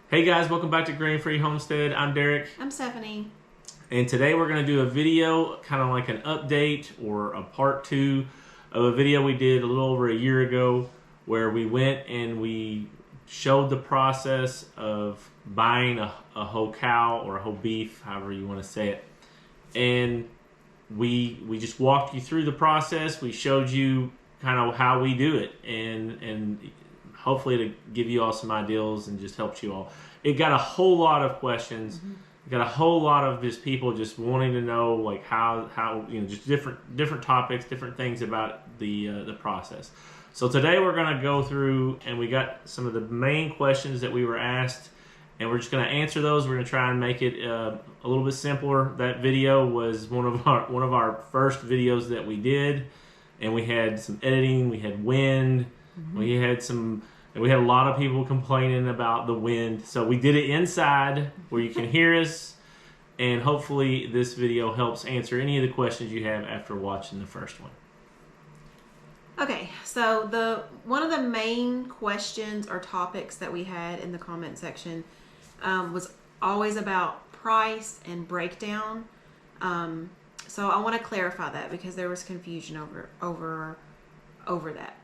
Hey guys, welcome back to Grain Free Homestead. I'm Derek. I'm Stephanie. And today we're going to do a video, kind of like an update or a part 2 of a video we did a little over a year ago where we went and we showed the process of buying a whole cow or a whole beef, however you want to say it. And we just walked you through the process. We showed you kind of how we do it and hopefully to give you all some ideas and just helps you all. It got a whole lot of questions. Mm-hmm. It got a whole lot of just people just wanting to know like how just different topics, different things about the process. So today we're going to go through and we got some of the main questions that we were asked, and we're just going to answer those. We're going to try and make it a little bit simpler. That video was one of our first videos that we did, and we had some editing, we had wind, mm-hmm. we had a lot of people complaining about the wind. So we did it inside where you can hear us, and hopefully this video helps answer any of the questions you have after watching the first one. Okay, so one of the main questions or topics that we had in the comment section was always about price and breakdown. So I want to clarify that because there was confusion over that.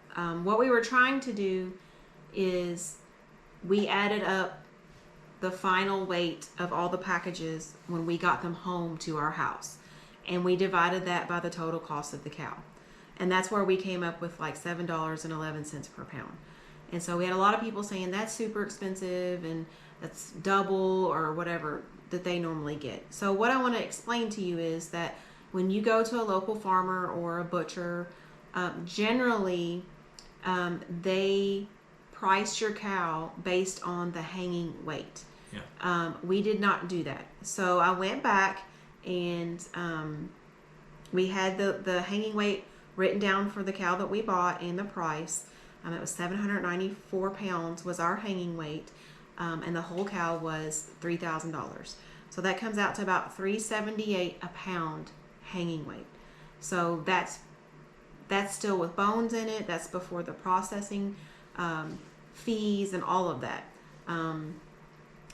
What we were trying to do is we added up the final weight of all the packages when we got them home to our house, and we divided that by the total cost of the cow, and that's where we came up with like $7.11 per pound. And so we had a lot of people saying that's super expensive and that's double or whatever that they normally get. So what I want to explain to you is that when you go to a local farmer or a butcher, generally they price your cow based on the hanging weight. Yeah. We did not do that. So I went back and we had the hanging weight written down for the cow that we bought and the price. It was 794 pounds was our hanging weight, and the whole cow was $3,000. So that comes out to about $378 a pound hanging weight. So that's still with bones in it. That's before the processing fees and all of that.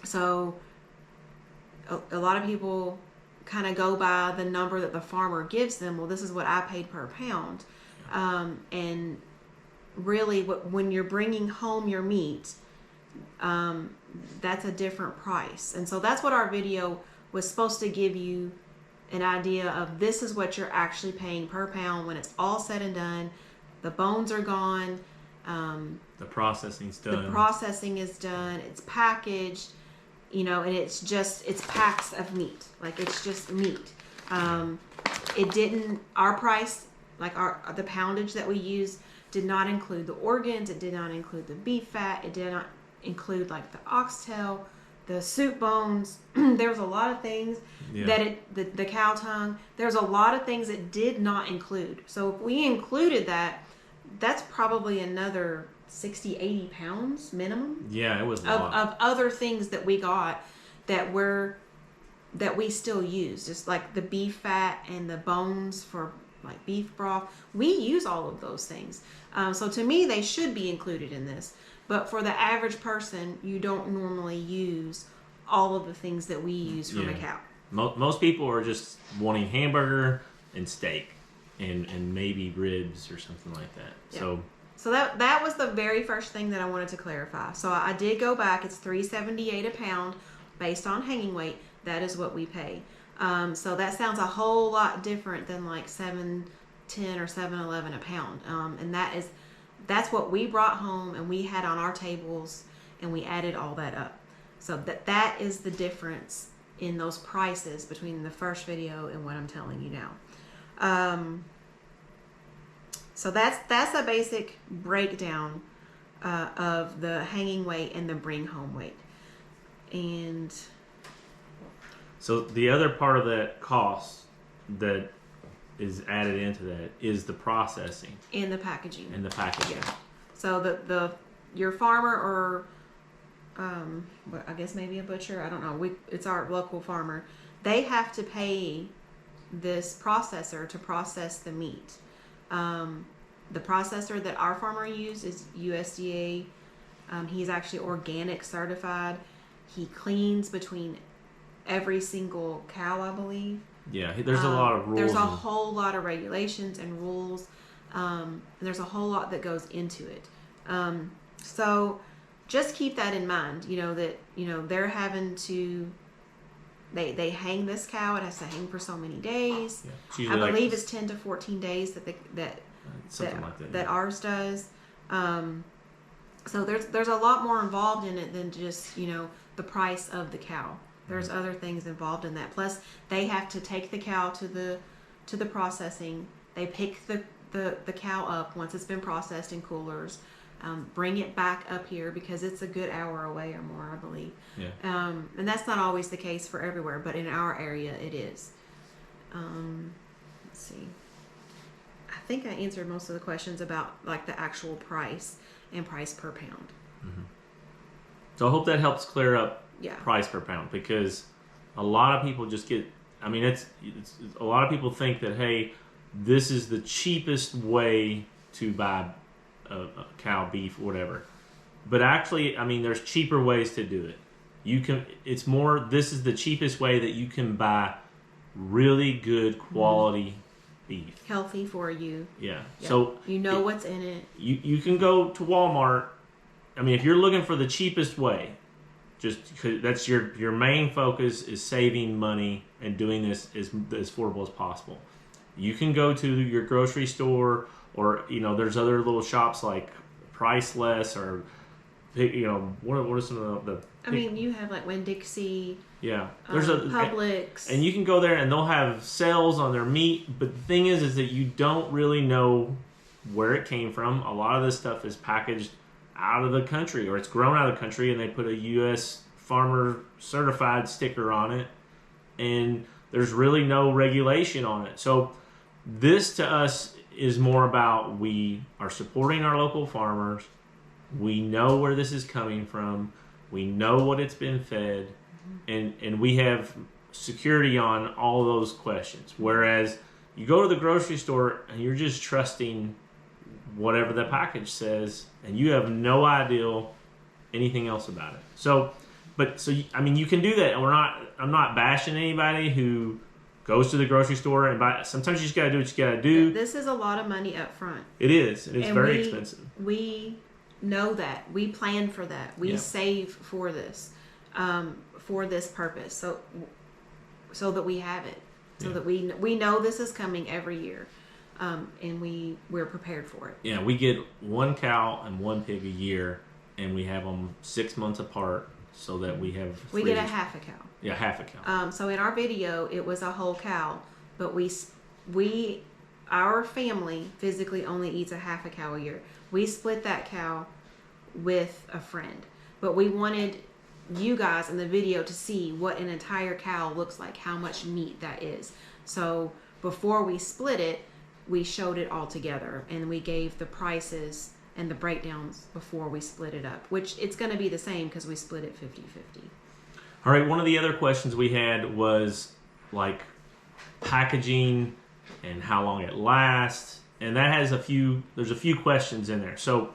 So a lot of people kind of go by the number that the farmer gives them. Well, this is what I paid per pound. And really when you're bringing home your meat, that's a different price. And so that's what our video was supposed to give you an idea of. This is what you're actually paying per pound when it's all said and done. The bones are gone. The processing's done. The processing is done. It's packaged, and it's packs of meat. Like it's just meat. It didn't, our price, like the poundage that we used did not include the organs. It did not include the beef fat. It did not include like the oxtail, the soup bones. There was a lot of things that the cow tongue. There's a lot of things it did not include. So if we included that, that's probably another 60, 80 pounds minimum. Yeah, it was a lot. Of other things that we got that we still use, just like the beef fat and the bones for like beef broth. We use all of those things. So to me, they should be included in this. But for the average person, you don't normally use all of the things that we use from a cow. Most people are just wanting hamburger and steak and maybe ribs or something like that. Yeah. So that was the very first thing that I wanted to clarify. So I did go back. It's $378 a pound based on hanging weight. That is what we pay. So that sounds a whole lot different than like $7.10 or $7.11 a pound. And that's what we brought home and we had on our tables, and we added all that up. So that is the difference in those prices between the first video and what I'm telling you now. So that's a basic breakdown of the hanging weight and the bring home weight. And so the other part of that cost that is added into that is the processing and the packaging. Yeah. So your farmer or I guess maybe a butcher, I don't know. It's our local farmer. They have to pay this processor to process the meat. The processor that our farmer used is USDA. He's actually organic certified. He cleans between every single cow, I believe. Yeah, there's a lot of rules. There's a whole lot of regulations and rules. And there's a whole lot that goes into it. So just keep that in mind, that, they're having to, they hang this cow. It has to hang for so many days. Yeah, I believe it's 10 to 14 days that ours does. So there's a lot more involved in it than just, the price of the cow. There's other things involved in that. Plus, they have to take the cow to the processing. They pick the cow up once it's been processed in coolers, bring it back up here because it's a good hour away or more, I believe. Yeah. And that's not always the case for everywhere, but in our area it is. Let's see. I think I answered most of the questions about like the actual price and price per pound. Mm-hmm. So I hope that helps clear up price per pound, because a lot of people just get, it's a lot of people think that, hey, this is the cheapest way to buy a cow, beef, whatever. But actually, there's cheaper ways to do it. This is the cheapest way that you can buy really good quality beef. Healthy for you. Yeah. Yep. So what's in it. You can go to Walmart. If you're looking for the cheapest way, just because that's your main focus is saving money and doing this as affordable as possible. You can go to your grocery store, or there's other little shops like Priceless, or what are some of the you have like Winn-Dixie. Yeah, there's Publix, and you can go there and they'll have sales on their meat. But the thing is that you don't really know where it came from. A lot of this stuff is packaged out of the country, or it's grown out of the country, and they put a U.S. farmer certified sticker on it, and there's really no regulation on it. So this to us is more about, we are supporting our local farmers. We know where this is coming from. We know what it's been fed, and we have security on all those questions. Whereas you go to the grocery store and you're just trusting whatever the package says, and you have no idea anything else about it. So you can do that. I'm not bashing anybody who goes to the grocery store and buy. Sometimes you just gotta do what you gotta do. This is a lot of money up front. It is. It is very expensive. We know that. We plan for that. We save for this purpose. So that we have it. So that we know this is coming every year. And we're prepared for it. Yeah, we get one cow and one pig a year, and we have them 6 months apart, so that we have. We get a half a cow. Yeah, half a cow. So in our video, it was a whole cow, but our family physically only eats a half a cow a year. We split that cow with a friend, but we wanted you guys in the video to see what an entire cow looks like, how much meat that is. So before we split it, we showed it all together, and we gave the prices and the breakdowns before we split it up, which it's going to be the same because we split it 50-50. All right, one of the other questions we had was like packaging and how long it lasts, and that has there's a few questions in there. So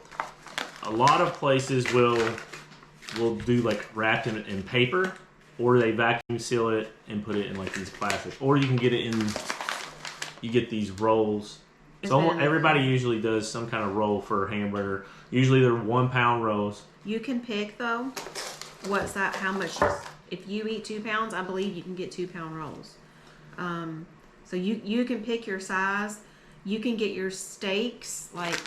a lot of places will do like wrapped in paper, or they vacuum seal it and put it in like these plastic, or you can get it in. You get these rolls. So everybody usually does some kind of roll for a hamburger. Usually they're 1 pound rolls. You can pick though. What's that? How much? If you eat 2 pounds, I believe you can get 2 pound rolls. So you can pick your size. You can get your steaks like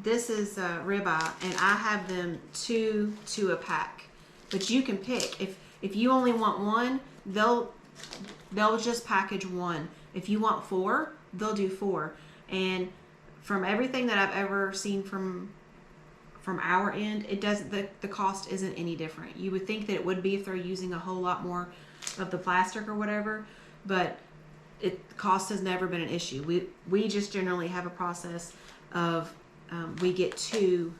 this is ribeye, and I have them 2 a pack. But you can pick. If you only want one, they'll just package 1. If you want 4, they'll do 4. And from everything that I've ever seen from our end, it doesn't. The cost isn't any different. You would think that it would be if they're using a whole lot more of the plastic or whatever, but cost has never been an issue. We just generally have a process of we get 2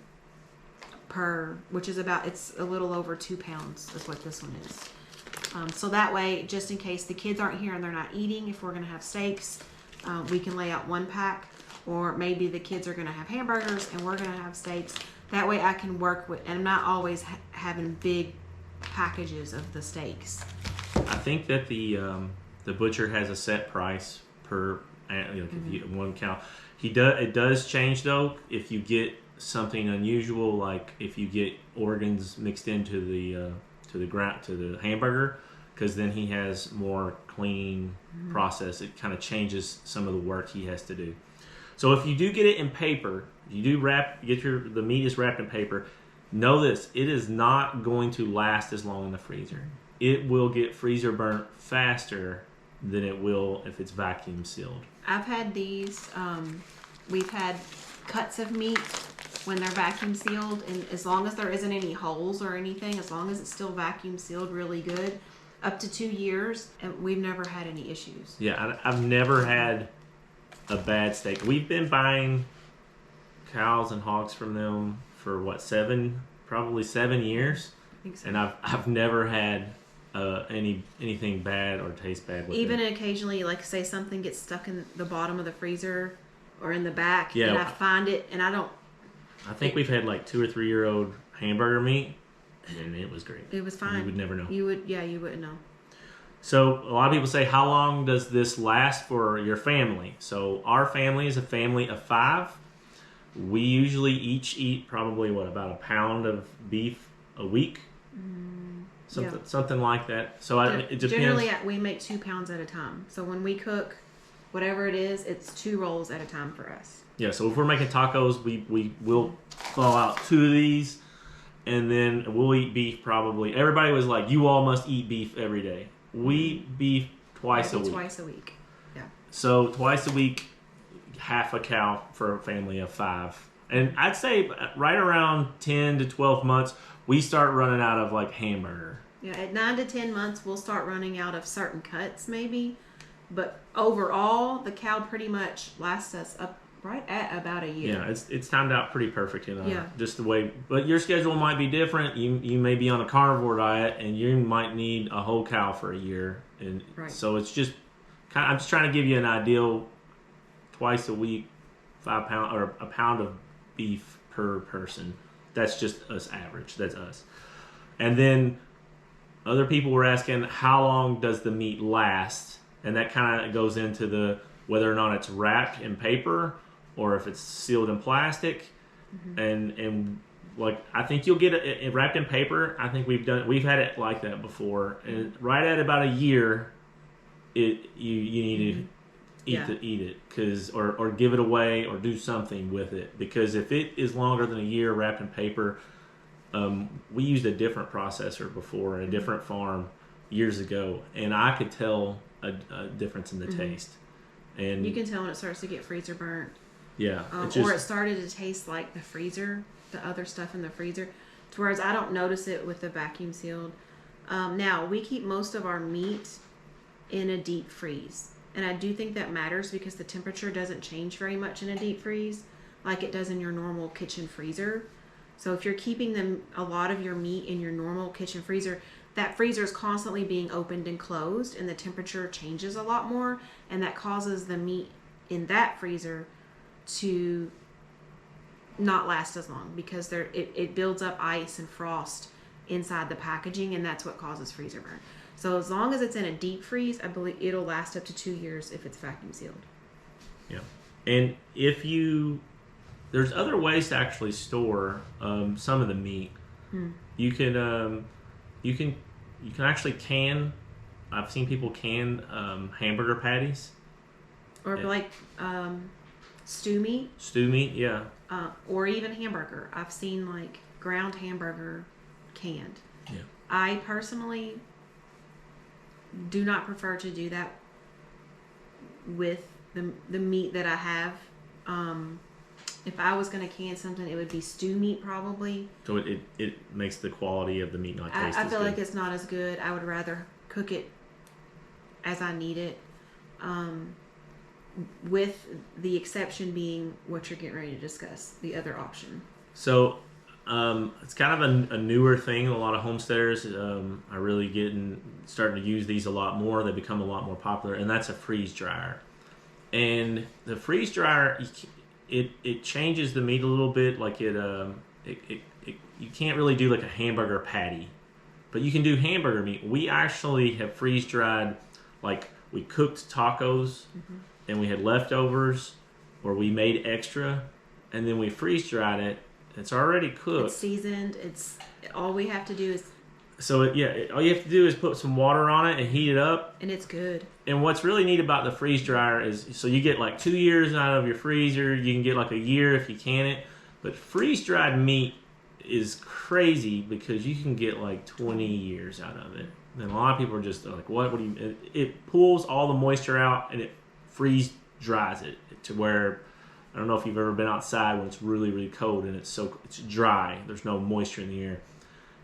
per, which is it's a little over 2 pounds is what this one is. So that way, just in case the kids aren't here and they're not eating, if we're going to have steaks, we can lay out 1 pack, or maybe the kids are going to have hamburgers and we're going to have steaks. That way I can work with, and I'm not always having big packages of the steaks. I think that the butcher has a set price per if you, one cow. It does change though if you get something unusual, like if you get organs mixed into the hamburger, because then he has more clean process. It kind of changes some of the work he has to do. So if you do get it in paper, you do the meat is wrapped in paper. Know this: it is not going to last as long in the freezer. It will get freezer burnt faster than it will if it's vacuum sealed. I've had these. We've had cuts of meat when they're vacuum sealed, and as long as there isn't any holes or anything, as long as it's still vacuum sealed really good, up to 2 years, and we've never had any issues. Yeah, I've never had a bad steak. We've been buying cows and hogs from them for probably 7 years, I think so. and I've never had anything bad or taste bad with Even it. occasionally, like say something gets stuck in the bottom of the freezer or in the back, Yeah. and I find it, and I think we've had like 2 or 3 year old hamburger meat, and it was great. It was fine. You would never know. You wouldn't know. So a lot of people say, how long does this last for your family? So our family is a family of 5. We usually each eat probably about a pound of beef a week, something like that. So it depends. Generally, we make 2 pounds at a time. So when we cook, whatever it is, it's 2 rolls at a time for us. Yeah. So if we're making tacos, we will thaw out 2 of these, and then we'll eat beef probably. Everybody was like, "You all must eat beef every day." We eat beef twice a week. Twice a week. Yeah. So twice a week, half a cow for a family of 5. And I'd say right around 10 to 12 months, we start running out of like hamburger. Yeah, at 9 to 10 months, we'll start running out of certain cuts maybe. But overall, the cow pretty much lasts us up right at about a year. Yeah, it's timed out pretty perfect, Yeah. just the way. But your schedule might be different. You may be on a carnivore diet, and you might need a whole cow for a year. And so it's just I'm just trying to give you an ideal twice a week, 5 pound or a pound of beef per person. That's just us average. That's us. And then other people were asking, how long does the meat last? And that kind of goes into whether or not it's wrapped in paper or if it's sealed in plastic. And like, I think you'll get it wrapped in paper. I think we've had it like that before. And right at about a year, you need to eat it, or give it away or do something with it, because if it is longer than a year wrapped in paper, we used a different processor before, a different farm years ago, and I could tell a difference in the taste. And you can tell when it starts to get freezer burnt. Yeah, or it started to taste like the freezer, the other stuff in the freezer. Whereas I don't notice it with the vacuum sealed. Now we keep most of our meat in a deep freeze, and I do think that matters because the temperature doesn't change very much in a deep freeze like it does in your normal kitchen freezer. So if you're keeping a lot of your meat in your normal kitchen freezer, that freezer is constantly being opened and closed, and the temperature changes a lot more, and that causes the meat in that freezer to not last as long because it builds up ice and frost inside the packaging, and that's what causes freezer burn. So as long as it's in a deep freeze, I believe it'll last up to 2 years if it's vacuum sealed. Yeah, and there's other ways to actually store some of the meat. You can actually can. I've seen people can hamburger patties, or like stew meat. Stew meat, yeah. Or even hamburger. I've seen like ground hamburger canned. Yeah. I personally do not prefer to do that with the meat that I have. If I was going to can something, it would be stew meat probably. So it makes the quality of the meat not taste I as feel good. like it's not as good. I would rather cook it as I need it. With the exception being what you're getting ready to discuss, the other option. So it's kind of a newer thing. A lot of homesteaders are really starting to use these a lot more. They become a lot more popular, and that's a freeze dryer. And the freeze dryer, it changes the meat a little bit. Like you can't really do like a hamburger patty, but you can do hamburger meat. We actually have freeze dried, like we cooked tacos and we had leftovers, or we made extra, and then we freeze dried it. It's already cooked. It's seasoned. All we have to do is. So all you have to do is put some water on it and heat it up, and it's good. And what's really neat about the freeze dryer is, so you get like 2 years out of your freezer. You can get like a year if you can it, but freeze dried meat is crazy because you can get like 20 years out of it. And a lot of people are just like, what do you? It pulls all the moisture out and it freeze dries it to where, I don't know if you've ever been outside when it's really, really cold and it's dry. There's no moisture in the air.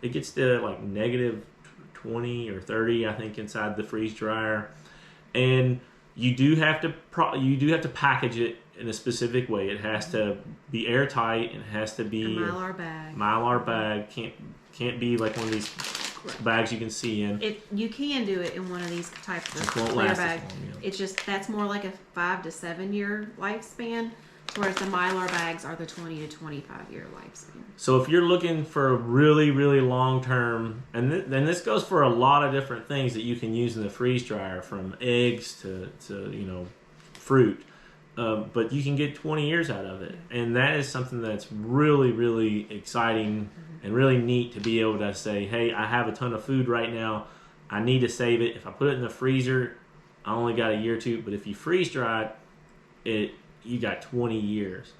It gets to like negative 20 or 30, I think, inside the freeze dryer. And you do have to package it in a specific way. It has to be airtight. It has to be a Mylar bag. Mylar bag. Can't be like one of these bags you can see in. You can do it in one of these types of clear bag. It's just that's more like a 5 to 7 year lifespan, whereas the Mylar bags are the 20 to 25 year lifespan. So if you're looking for a really, really long term, and then this goes for a lot of different things that you can use in the freeze dryer, from eggs to fruit, but you can get 20 years out of it, and that is something that's really, really exciting and really neat to be able to say, hey, I have a ton of food right now, I need to save it. If I put it in the freezer, I only got a year or two, but if you freeze dry it, you got 20 years.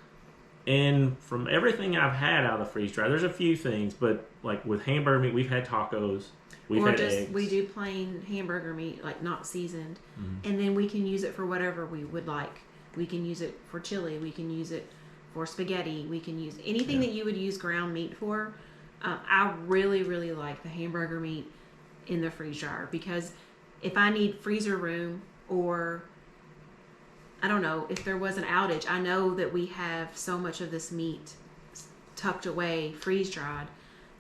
And from everything I've had out of the freeze dryer, there's a few things, but like with hamburger meat, we've had tacos, we've had eggs. We do plain hamburger meat, like not seasoned, and then we can use it for whatever we would like. We can use it for chili, we can use it for spaghetti, we can use anything that you would use ground meat for. I really, really like the hamburger meat in the freeze dryer, because if I need freezer room, or I don't know, if there was an outage, I know that we have so much of this meat tucked away, freeze dried,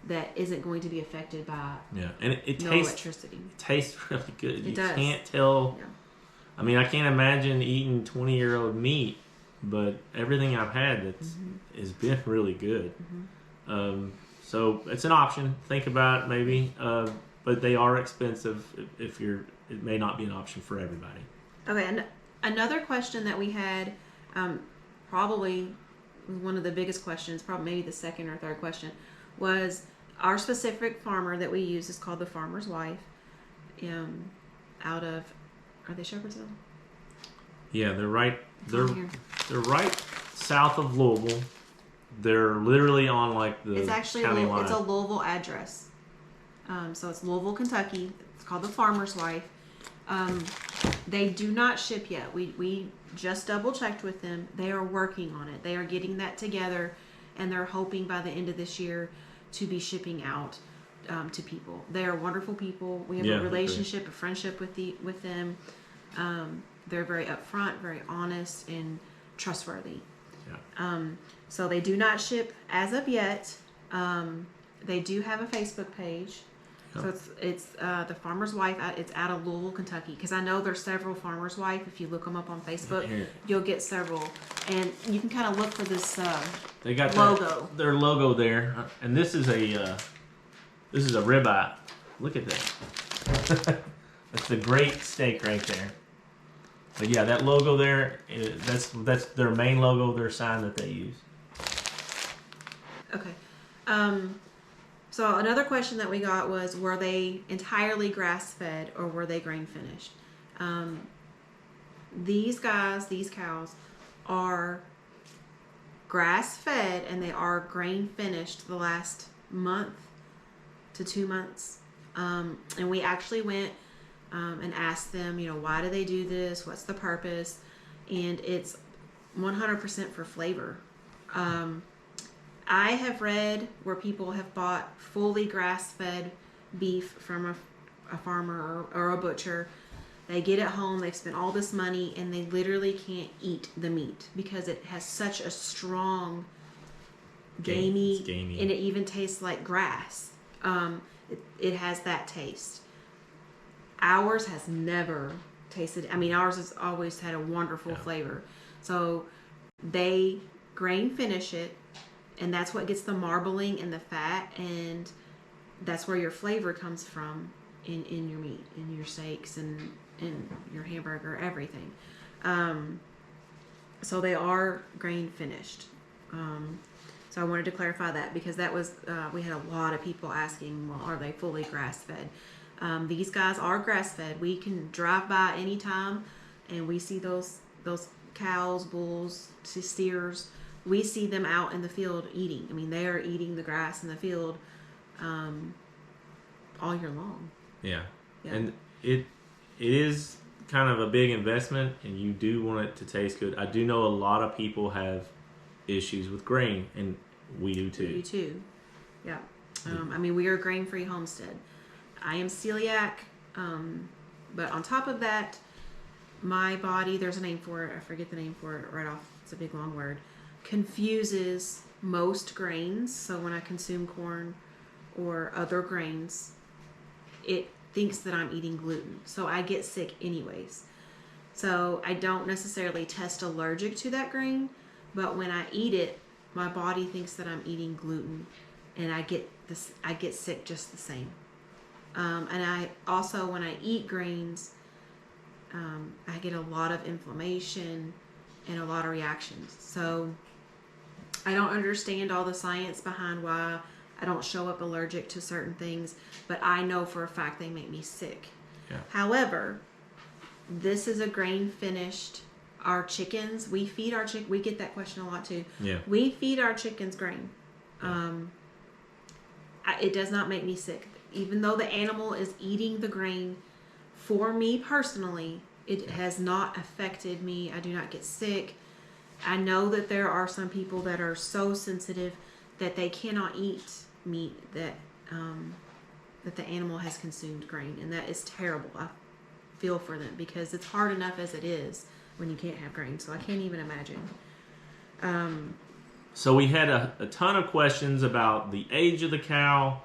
that isn't going to be affected by and it no tastes, electricity. It tastes really good. It does. Can't tell. Yeah. I mean, I can't imagine eating 20-year-old meat, but everything I've had has been really good. So it's an option. Think about it maybe, but they are expensive. It may not be an option for everybody. Okay, and another question that we had, probably one of the biggest questions, probably maybe the second or third question, was our specific farmer that we use is called the Farmer's Wife, out of, are they Shepherdsville? Yeah, they're right south of Louisville. They're literally on like the county line. It's a Louisville address. So it's Louisville, Kentucky. It's called the Farmer's Wife. They do not ship yet. We just double checked with them. They are working on it. They are getting that together, and they're hoping by the end of this year to be shipping out to people. They are wonderful people. We have a relationship, a friendship with them. They're very upfront, very honest, and trustworthy. Yeah. So they do not ship as of yet. They do have a Facebook page. So it's the Farmer's Wife. It's out of Louisville, Kentucky. Because I know there's several Farmer's Wife. If you look them up on Facebook, you'll get several, and you can kind of look for this. They got logo. Their logo there, and this is a ribeye. Look at that. That's the great steak right there. But yeah, that logo there, that's their main logo, their sign that they use. Okay. So another question that we got was, were they entirely grass-fed or were they grain-finished? These cows are grass-fed, and they are grain-finished the last month to 2 months. And we actually went and asked them, why do they do this? What's the purpose? And it's 100% for flavor. I have read where people have bought fully grass-fed beef from a farmer or a butcher. They get it home, they've spent all this money, and they literally can't eat the meat because it has such a strong gamey, and it even tastes like grass. It has that taste. Ours has never tasted, ours has always had a wonderful flavor. So they grain finish it. And that's what gets the marbling and the fat, and that's where your flavor comes from in your meat, in your steaks, and in your hamburger, everything. So they are grain finished. So I wanted to clarify that, because that was we had a lot of people asking, well, are they fully grass fed? These guys are grass fed. We can drive by anytime and we see those cows, bulls, steers. We see them out in the field eating. I mean, they are eating the grass in the field all year long. Yeah. And it is kind of a big investment, and you do want it to taste good. I do know a lot of people have issues with grain, and we do too. We do too. Yeah. I mean, we are a grain-free homestead. I am celiac, but on top of that, my body, there's a name for it. I forget the name for it right off. It's a big long word. Confuses most grains. So when I consume corn or other grains, it thinks that I'm eating gluten. So I get sick anyways. So I don't necessarily test allergic to that grain, but when I eat it, my body thinks that I'm eating gluten, and I get sick just the same. And I also, when I eat grains, I get a lot of inflammation and a lot of reactions. So I don't understand all the science behind why I don't show up allergic to certain things, but I know for a fact they make me sick. Yeah. However, this is a grain finished. Our chickens, we feed our we get that question a lot too. Yeah. We feed our chickens grain. Yeah. It does not make me sick. Even though the animal is eating the grain, for me personally, it has not affected me. I do not get sick. I know that there are some people that are so sensitive that they cannot eat meat that the animal has consumed grain, and that is terrible. I feel for them, because it's hard enough as it is when you can't have grain, so I can't even imagine. So we had a ton of questions about the age of the cow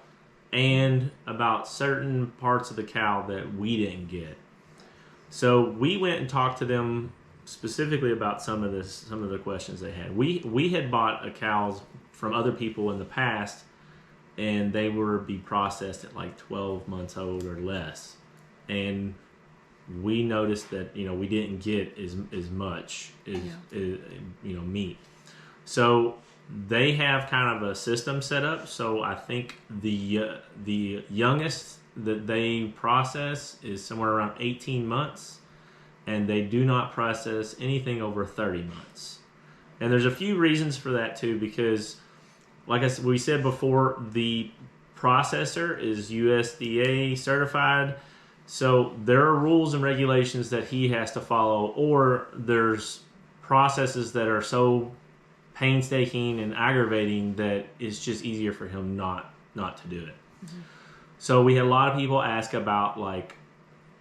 and about certain parts of the cow that we didn't get. So we went and talked to them specifically about some of the questions they had. We had bought cows from other people in the past, and they were be processed at like 12 months old or less, and we noticed that we didn't get as much meat. So they have kind of a system set up. So I think the youngest that they process is somewhere around 18 months, and they do not process anything over 30 months. And there's a few reasons for that too, because like we said before, the processor is USDA certified. So there are rules and regulations that he has to follow, or there's processes that are so painstaking and aggravating that it's just easier for him not to do it. Mm-hmm. So we had a lot of people ask about like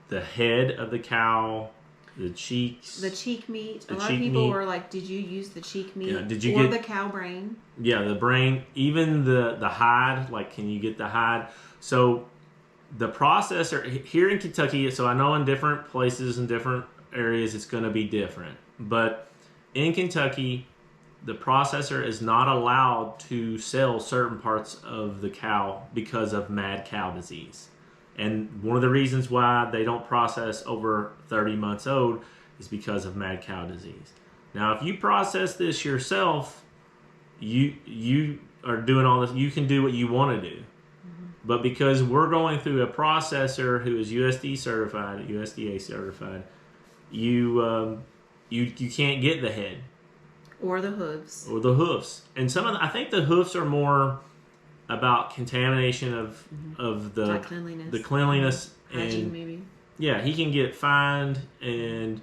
the head of the cow, the cheeks, the cheek meat. A lot of people were like, "Did you use the cheek meat? Yeah, did you get the cow brain?" Yeah, the brain, even the hide. Like, can you get the hide? So the processor here in Kentucky. So I know in different places and different areas it's going to be different, but in Kentucky, the processor is not allowed to sell certain parts of the cow because of mad cow disease. And one of the reasons why they don't process over 30 months old is because of mad cow disease. Now, if you process this yourself, you are doing all this. You can do what you want to do. Mm-hmm. But because we're going through a processor who is USDA certified, you can't get the head. Or the hooves. And I think the hoofs are more about contamination of the cleanliness. The cleanliness. Hygiene, and maybe. Yeah, he can get fined, and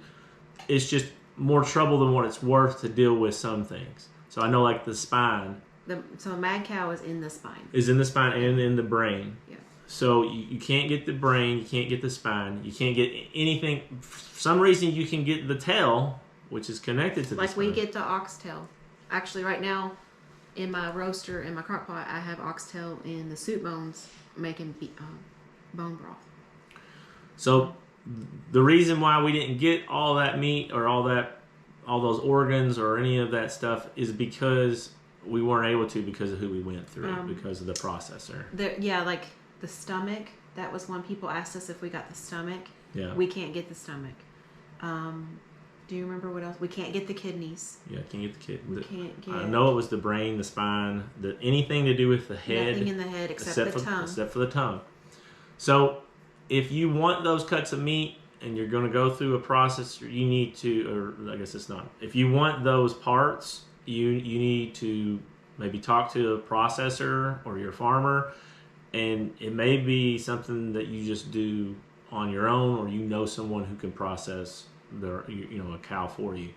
it's just more trouble than what it's worth to deal with some things. So I know, like the spine. So a mad cow is in the spine. Is in the spine and in the brain. Yeah. So you can't get the brain, you can't get the spine, you can't get anything. For some reason, you can get the tail, which is connected to the spine. We get the oxtail. Actually, right now, in my roaster, in my crock pot, I have oxtail in the soup bones making bone broth. So the reason why we didn't get all that meat or all those organs or any of that stuff is because we weren't able to because of who we went through, because of the processor. Like the stomach. That was one people asked us if we got the stomach. Yeah. We can't get the stomach. Do you remember what else? We can't get the kidneys. Yeah, can't get the kidneys. We can't get. I know it was the brain, the spine, anything to do with the head. Nothing in the head except the tongue. Except for the tongue. So, if you want those cuts of meat and you're going to go through a process, you need to, or I guess it's not. If you want those parts, you need to maybe talk to a processor or your farmer, and it may be something that you just do on your own, or you know someone who can process a cow for you.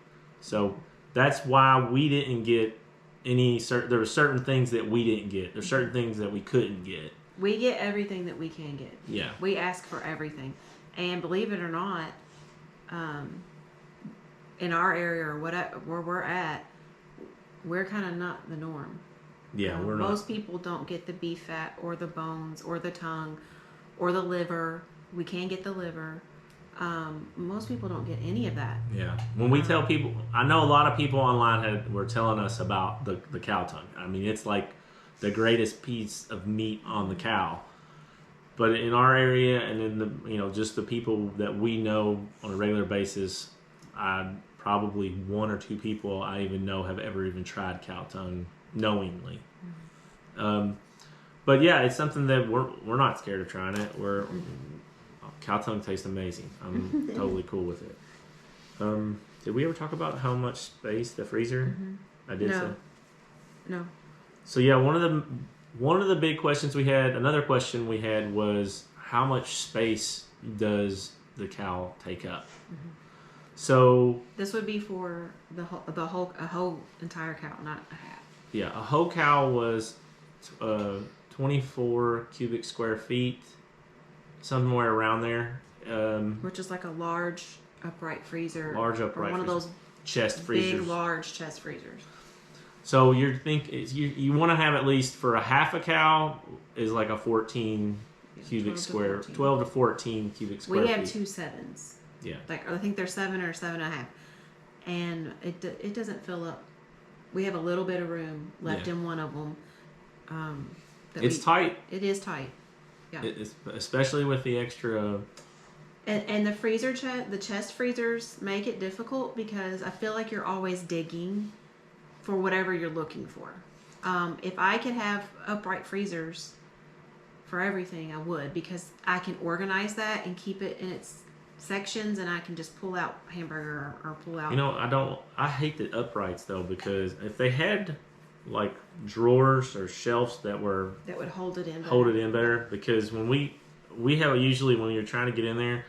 So that's why we didn't get there were certain things that we didn't get. There's certain things that we couldn't get. We get everything that we can get. Yeah. We ask for everything. And believe it or not, in our area or where we're at, we're kind of not the norm. Yeah, we're not. Most people don't get the beef fat or the bones or the tongue or the liver. We can get the liver. Most people don't get any of that. Yeah. When we tell people, I know a lot of people online were telling us about the cow tongue. I mean, it's like the greatest piece of meat on the cow. But in our area and in the just the people that we know on a regular basis, probably one or two people I even know have ever even tried cow tongue knowingly. But yeah, it's something that we're not scared of trying it. Cow tongue tastes amazing. I'm totally cool with it. Did we ever talk about how much space the freezer? Mm-hmm. I did. No. So yeah, one of the big questions we had, another question we had was how much space does the cow take up? Mm-hmm. So this would be for a whole entire cow, not a half. Yeah, a whole cow was 24 cubic square feet, somewhere around there. Which is like a large upright freezer. Large upright or one freezer. Of those chest freezers. Big, large chest freezers. So you want to have at least for a half a cow is like a 14 cubic square, 12 to 14 cubic square feet. We have 2 7s. Yeah. Like I think they're 7 or 7.5, and it doesn't fill up. We have a little bit of room left in one of them. It's tight. It is tight. Yeah. Especially with the extra. And the the chest freezers make it difficult because I feel like you're always digging for whatever you're looking for. If I could have upright freezers for everything, I would, because I can organize that and keep it in its sections, and I can just pull out hamburger or pull out. I hate the uprights though, because if they had like drawers or shelves that would hold it in better, because when we have usually when you're trying to get in there,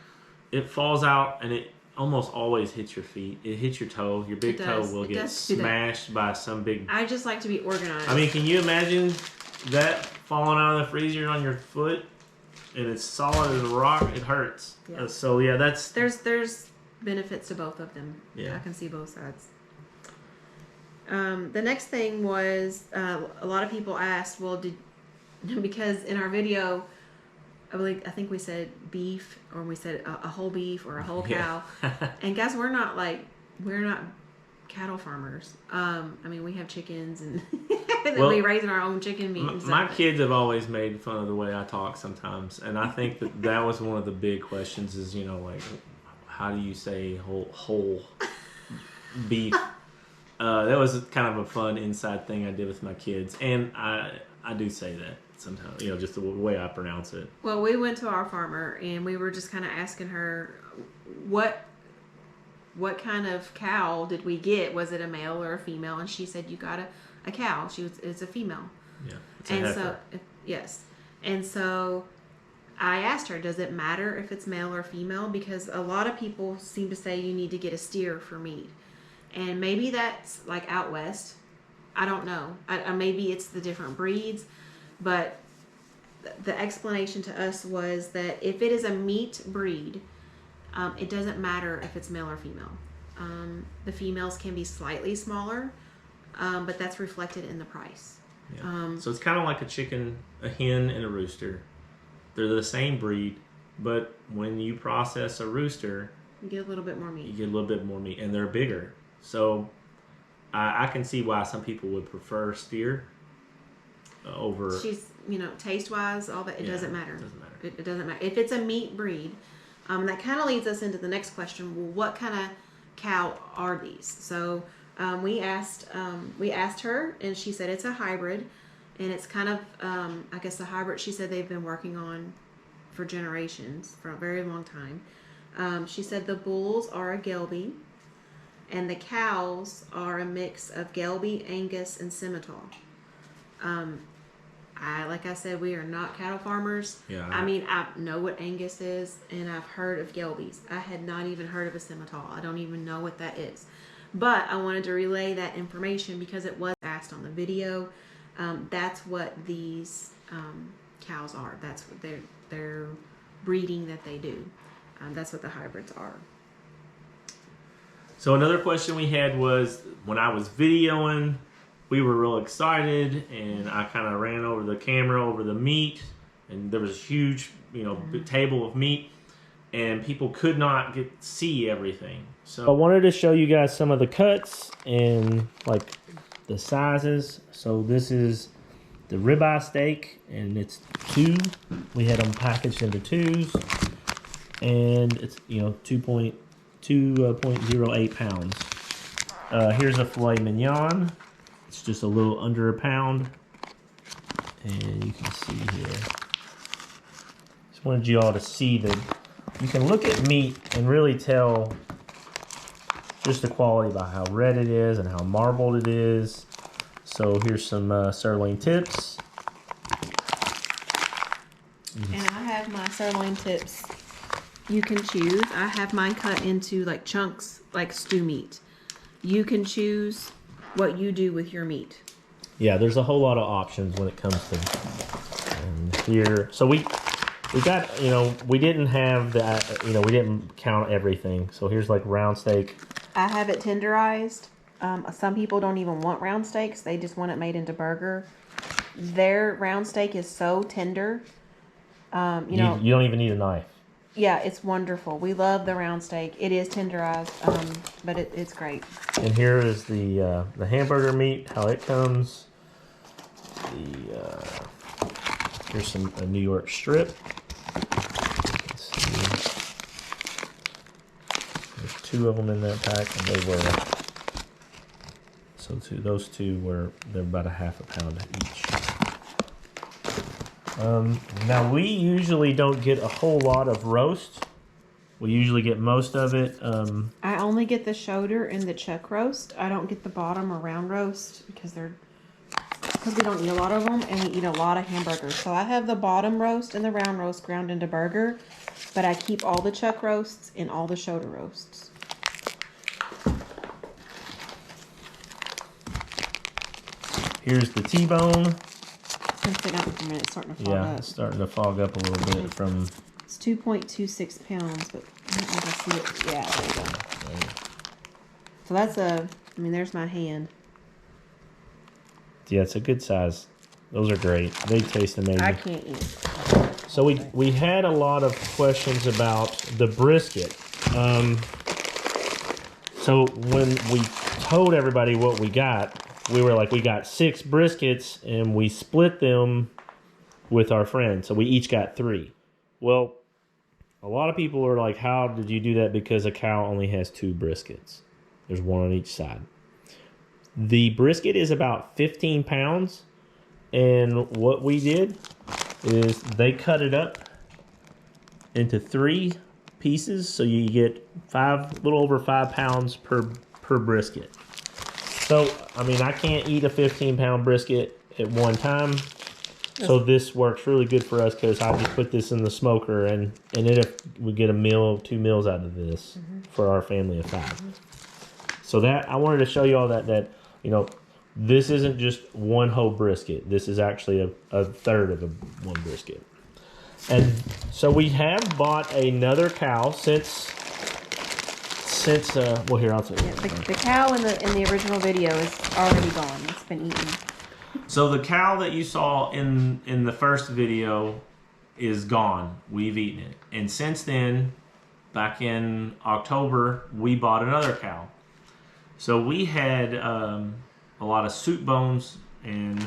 it falls out and it almost always hits your feet. It hits your toe. Your big toe will get smashed by some big. I just like to be organized. I mean, can you imagine that falling out of the freezer on your foot and it's solid as a rock? It hurts. Yeah. So yeah, there's benefits to both of them. Yeah, I can see both sides. The next thing was a lot of people asked, well, because in our video, I think we said beef, or we said a whole beef or a whole cow. And guys, we're not cattle farmers. I mean, we have chickens and we raising our own chicken meat. And my kids have always made fun of the way I talk sometimes, and I think that was one of the big questions. Is like, how do you say whole beef? That was kind of a fun inside thing I did with my kids, and I do say that sometimes, just the way I pronounce it. Well, we went to our farmer and we were just kind of asking her what kind of cow did we get? Was it a male or a female? And she said, you got a cow. It's a female. Yeah. It's a heifer. Yes. And so I asked her, does it matter if it's male or female? Because a lot of people seem to say you need to get a steer for meat. And maybe that's like out west. I don't know. Maybe it's the different breeds. But the explanation to us was that if it is a meat breed, it doesn't matter if it's male or female. The females can be slightly smaller, but that's reflected in the price. Yeah. So it's kind of like a chicken, a hen, and a rooster. They're the same breed, but when you process a rooster, you get a little bit more meat. And they're bigger. So I can see why some people would prefer steer over. She's, taste wise, all that, it doesn't matter. It doesn't matter. It doesn't matter. If it's a meat breed, that kind of leads us into the next question. Well, what kind of cow are these? So we asked her, and she said it's a hybrid, and it's kind of, I guess the hybrid she said they've been working on for generations, for a very long time. She said the bulls are a Gelbie, and the cows are a mix of Gelbie, Angus, and Simmental. Like I said, we are not cattle farmers. Yeah. I mean, I know what Angus is, and I've heard of Gelbies. I had not even heard of a Simmental. I don't even know what that is. But I wanted to relay that information because it was asked on the video. That's what these cows are. That's what their breeding that they do. That's what the hybrids are. So another question we had was, when I was videoing, we were real excited, and I kind of ran over the camera over the meat, and there was a huge, table of meat, and people could not see everything. So I wanted to show you guys some of the cuts and like the sizes. So this is the ribeye steak, and it's 2. We had them packaged into 2s, and it's 2.08 pounds. Here's a filet mignon. It's just a little under a pound, and you can see here. Just wanted you all to see that you can look at meat and really tell just the quality by how red it is and how marbled it is. So here's some sirloin tips. And I have my sirloin tips. You can choose. I have mine cut into like chunks, like stew meat. You can choose what you do with your meat. Yeah, there's a whole lot of options when it comes to here. So we got, we didn't have that, we didn't count everything. So here's like round steak. I have it tenderized. Some people don't even want round steaks. They just want it made into burger. Their round steak is so tender. You don't even need a knife. Yeah, it's wonderful. We love the round steak. It is tenderized, but it's great. And here is the hamburger meat, how it comes. Here's a New York strip. Let's see. There's 2 of them in that pack, and they were those 2 were about a half a pound each. Now we usually don't get a whole lot of roast. We usually get most of it. I only get the shoulder and the chuck roast. I don't get the bottom or round roast because we don't eat a lot of them, and we eat a lot of hamburgers. So I have the bottom roast and the round roast ground into burger, but I keep all the chuck roasts and all the shoulder roasts. Here's the T-bone. It's been out for a minute. It's starting to fog up. Yeah, it's starting to fog up a little bit from... It's 2.26 pounds, but I don't know if I see it. Yeah, there you go. So that's there's my hand. Yeah, it's a good size. Those are great. They taste amazing. I can't eat. So we had a lot of questions about the brisket. So when we told everybody what we got, we were like, we got 6 briskets, and we split them with our friends. So we each got 3. Well, a lot of people are like, how did you do that? Because a cow only has 2 briskets. There's 1 on each side. The brisket is about 15 pounds. And what we did is they cut it up into 3 pieces. So you get a little over 5 pounds per brisket. So, I can't eat a 15-pound brisket at one time. So this works really good for us because I just put this in the smoker, and we get a meal, 2 meals out of this for our family of 5. So that I wanted to show you all that this isn't just one whole brisket. This is actually a third of one brisket. And so we have bought another cow since here, I'll tell you. Yeah, the cow in the original video is already gone. It's been eaten. So the cow that you saw in the first video is gone. We've eaten it. And since then, back in October, we bought another cow. So we had a lot of soup bones, and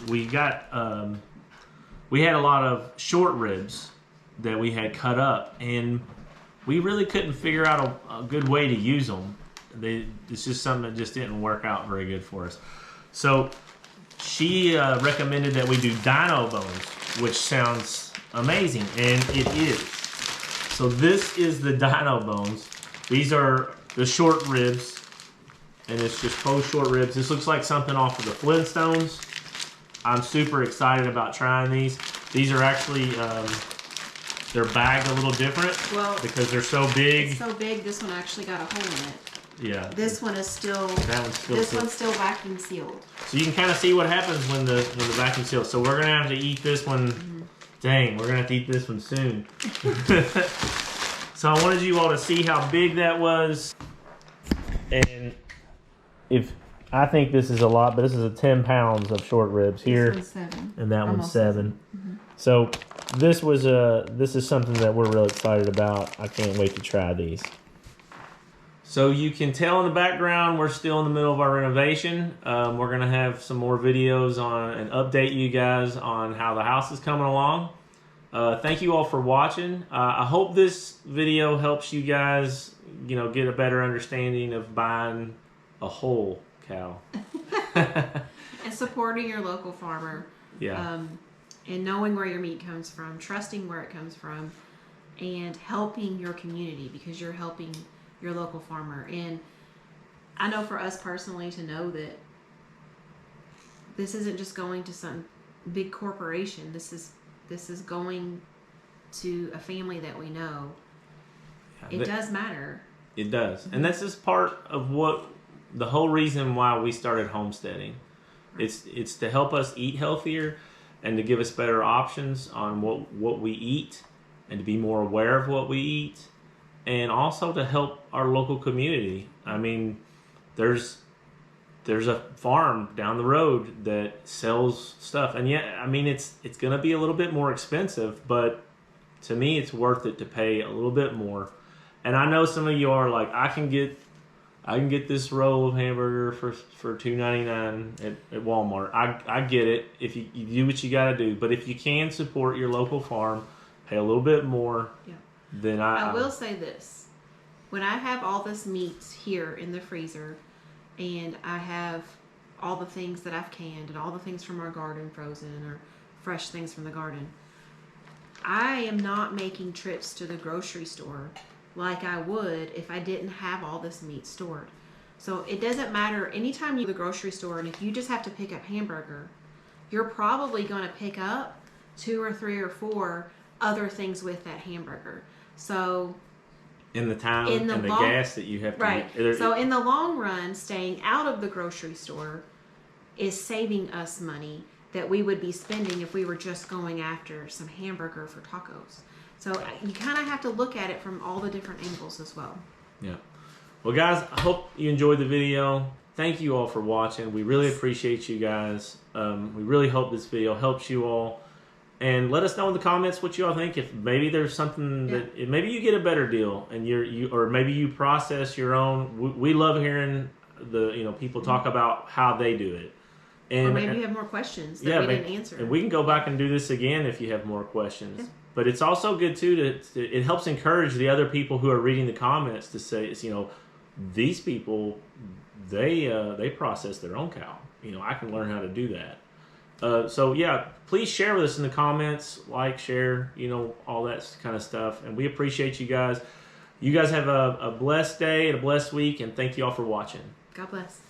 we had a lot of short ribs that we had cut up, and we really couldn't figure out a good way to use them. It's just something that just didn't work out very good for us. So she recommended that we do dino bones, which sounds amazing, and it is. So this is the dino bones. These are the short ribs, and it's just faux short ribs. This looks like something off of the Flintstones. I'm super excited about trying these. These are actually, they're bagged a little different because they're so big. It's so big, this one actually got a hole in it. Yeah. This one is still, one's still vacuum sealed. So you can kind of see what happens when the vacuum seals. So we're going to have to eat this one. Mm-hmm. Dang, we're going to have to eat this one soon. So I wanted you all to see how big that was. And I think this is a lot, but this is 10 pounds of short ribs here. This one's 7. And that one's 7. Mm-hmm. So this is something that we're real excited about. I can't wait to try these. So you can tell in the background we're still in the middle of our renovation. We're going to have some more videos on and update you guys on how the house is coming along. Thank you all for watching. I hope this video helps you guys, get a better understanding of buying a whole cow. And supporting your local farmer. Yeah. And knowing where your meat comes from, trusting where it comes from, and helping your community because you're helping your local farmer. And I know for us personally to know that this isn't just going to some big corporation. This is going to a family that we know. It does matter. It does. And that's just part of the whole reason why we started homesteading. Right. It's to help us eat healthier and to give us better options on what we eat and to be more aware of what we eat. And also to help our local community. I mean, there's a farm down the road that sells stuff, and yeah, I mean it's going to be a little bit more expensive, but to me it's worth it to pay a little bit more. And I know some of you are like, I can get this roll of hamburger for $2.99 at Walmart. I get it. If you do what you got to do, but if you can support your local farm, pay a little bit more. Yeah. Then I will say this. When I have all this meat here in the freezer and I have all the things that I've canned and all the things from our garden frozen or fresh things from the garden, I am not making trips to the grocery store like I would if I didn't have all this meat stored. So it doesn't matter. Anytime you go to the grocery store and if you just have to pick up hamburger, you're probably going to pick up 2 or 3 or 4 other things with that hamburger. So in the time and the gas that you have to right. So in the long run, staying out of the grocery store is saving us money that we would be spending if we were just going after some hamburger for tacos. So you kind of have to look at it from all the different angles as well. Yeah. Well, guys, I hope you enjoyed the video. Thank you all for watching. We really appreciate you guys. We really hope this video helps you all. And let us know in the comments what you all think. If maybe there's something that maybe you get a better deal, and or maybe you process your own. We love hearing people talk about how they do it. And, or maybe you have more questions that we didn't answer. And we can go back and do this again if you have more questions. Yeah. But it's also good too it helps encourage the other people who are reading the comments to say, these people they process their own cow. I can learn how to do that. So yeah, please share with us in the comments, like, share, all that kind of stuff. And we appreciate you guys. You guys have a blessed day and a blessed week, and thank you all for watching. God bless.